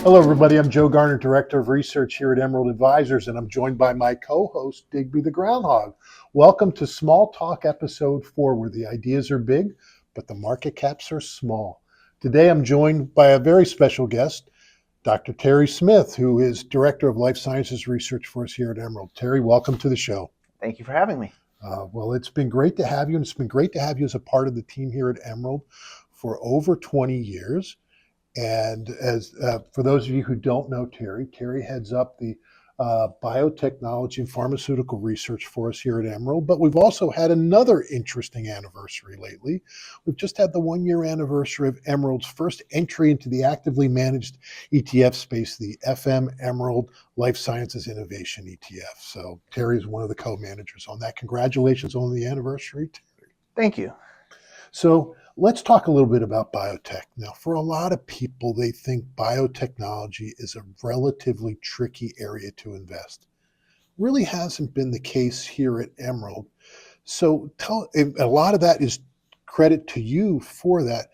Hello, everybody. I'm Joe Garner, Director of Research here at Emerald Advisors, and I'm joined by my co-host, Digby the Groundhog. Welcome to Small Talk Episode 4, where the ideas are big, but the market caps are small. Today, I'm joined by a very special guest, Dr. Terry Smith, who is Director of Life Sciences Research for us here at Emerald. Terry, welcome to the show. Thank you for having me. Well, it's been great to have you, and it's been great to have you as a part of the team here at Emerald for over 20 years. And as for those of you who don't know Terry heads up the biotechnology and pharmaceutical research for us here at Emerald. But we've also had another interesting anniversary lately. We've just had the 1-year anniversary of Emerald's first entry into the actively managed ETF space, the FM Emerald Life Sciences Innovation ETF. So Terry is one of the co-managers on that. Congratulations on the anniversary, Terry. Thank you. So let's talk a little bit about biotech. Now, for a lot of people, they think biotechnology is a relatively tricky area to invest. Really hasn't been the case here at Emerald. So a lot of that is credit to you for that.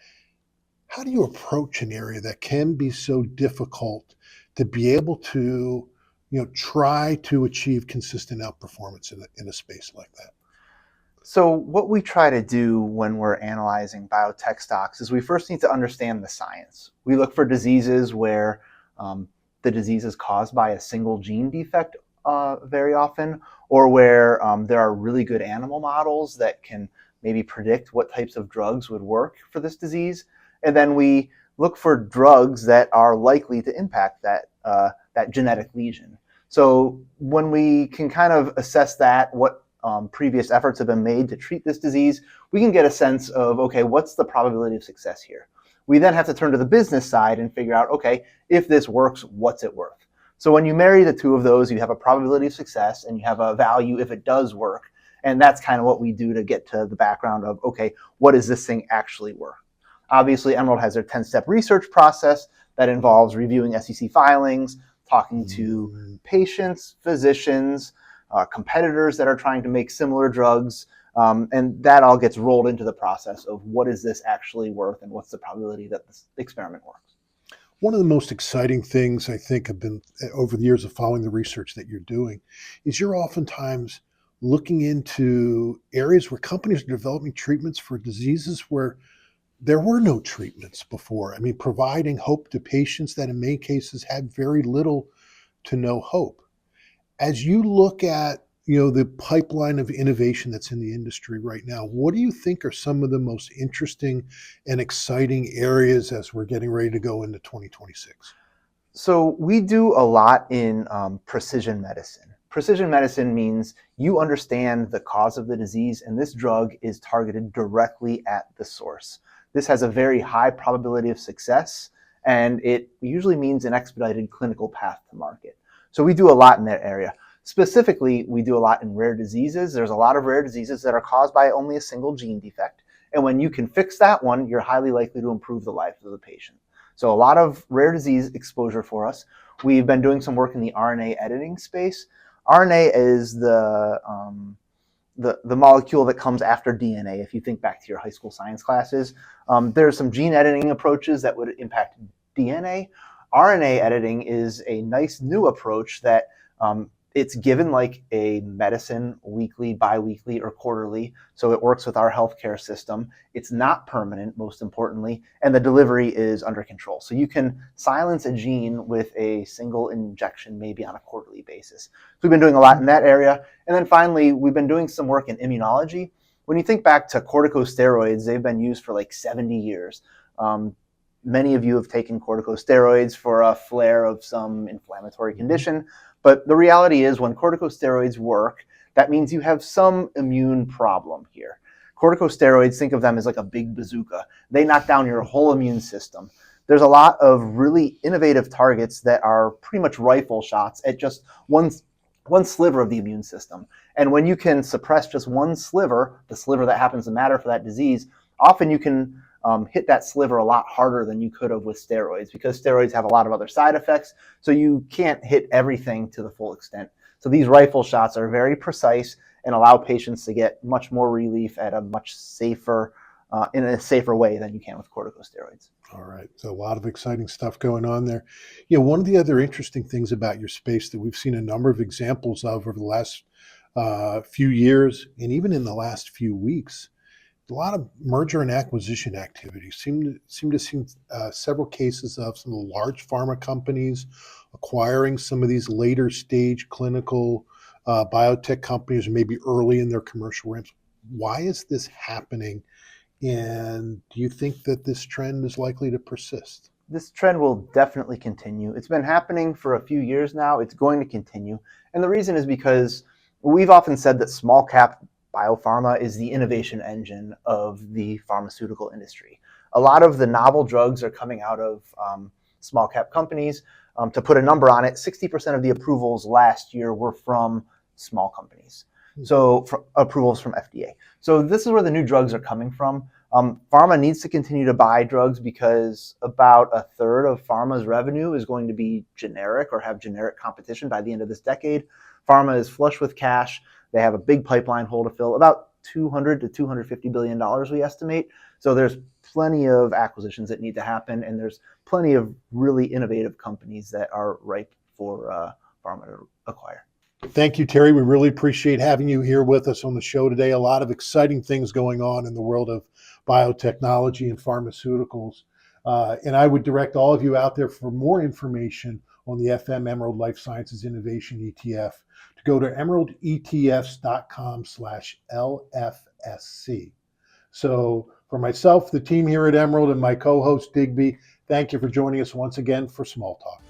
How do you approach an area that can be so difficult to be able to, try to achieve consistent outperformance in a space like that? So what we try to do when we're analyzing biotech stocks is we first need to understand the science. We look for diseases where the disease is caused by a single gene defect very often, or where there are really good animal models that can maybe predict what types of drugs would work for this disease. And then we look for drugs that are likely to impact that genetic lesion. So when we can kind of assess that, what previous efforts have been made to treat this disease, we can get a sense of, okay, what's the probability of success here? We then have to turn to the business side and figure out, okay, if this works, what's it worth? So when you marry the two of those, you have a probability of success and you have a value if it does work. And that's kind of what we do to get to the background of, okay, what is this thing actually worth? Obviously, Emerald has their 10-step research process that involves reviewing SEC filings, talking to patients, physicians, competitors that are trying to make similar drugs, and that all gets rolled into the process of what is this actually worth and what's the probability that this experiment works. One of the most exciting things I think have been over the years of following the research that you're doing is you're oftentimes looking into areas where companies are developing treatments for diseases where there were no treatments before. I mean, providing hope to patients that in many cases had very little to no hope. As you look at, the pipeline of innovation that's in the industry right now, what do you think are some of the most interesting and exciting areas as we're getting ready to go into 2026? So we do a lot in precision medicine. Precision medicine means you understand the cause of the disease, and this drug is targeted directly at the source. This has a very high probability of success, and it usually means an expedited clinical path to market. So we do a lot in that area. Specifically, we do a lot in rare diseases. There's a lot of rare diseases that are caused by only a single gene defect. And when you can fix that one, you're highly likely to improve the life of the patient. So a lot of rare disease exposure for us. We've been doing some work in the RNA editing space. RNA is the molecule that comes after DNA. If you think back to your high school science classes, there's some gene editing approaches that would impact DNA. RNA editing is a nice new approach that it's given like a medicine weekly, biweekly, or quarterly. So it works with our healthcare system. It's not permanent, most importantly, and the delivery is under control. So you can silence a gene with a single injection, maybe on a quarterly basis. So we've been doing a lot in that area. And then finally, we've been doing some work in immunology. When you think back to corticosteroids, they've been used for like 70 years. Many of you have taken corticosteroids for a flare of some inflammatory condition, but the reality is when corticosteroids work, that means you have some immune problem here. Corticosteroids, think of them as like a big bazooka. They knock down your whole immune system. There's a lot of really innovative targets that are pretty much rifle shots at just one sliver of the immune system. And when you can suppress just one sliver, the sliver that happens to matter for that disease, often you can hit that sliver a lot harder than you could have with steroids, because steroids have a lot of other side effects, so you can't hit everything to the full extent. So these rifle shots are very precise and allow patients to get much more relief at a much safer in a safer way than you can with corticosteroids. All right. So a lot of exciting stuff going on there. One of the other interesting things about your space that we've seen a number of examples of over the last few years and even in the last few weeks, a lot of merger and acquisition activity. Seem to see several cases of some of the large pharma companies acquiring some of these later stage clinical biotech companies, maybe early in their commercial ramps. Why is this happening? And do you think that this trend is likely to persist? This trend will definitely continue. It's been happening for a few years now. It's going to continue. And the reason is because we've often said that small cap biopharma is the innovation engine of the pharmaceutical industry. A lot of the novel drugs are coming out of small cap companies. To put a number on it, 60% of the approvals last year were from small companies. So approvals from FDA. So this is where the new drugs are coming from. Pharma needs to continue to buy drugs because about a third of pharma's revenue is going to be generic or have generic competition by the end of this decade. Pharma is flush with cash. They have a big pipeline hole to fill, about $200 to $250 billion, we estimate. So there's plenty of acquisitions that need to happen, and there's plenty of really innovative companies that are ripe for pharma to acquire. Thank you, Terry. We really appreciate having you here with us on the show today. A lot of exciting things going on in the world of biotechnology and pharmaceuticals. And I would direct all of you out there for more information on the FM Emerald Life Sciences Innovation ETF to go to emeraldetfs.com/LFSC. So for myself, the team here at Emerald, and my co-host Digby, thank you for joining us once again for Small Talk.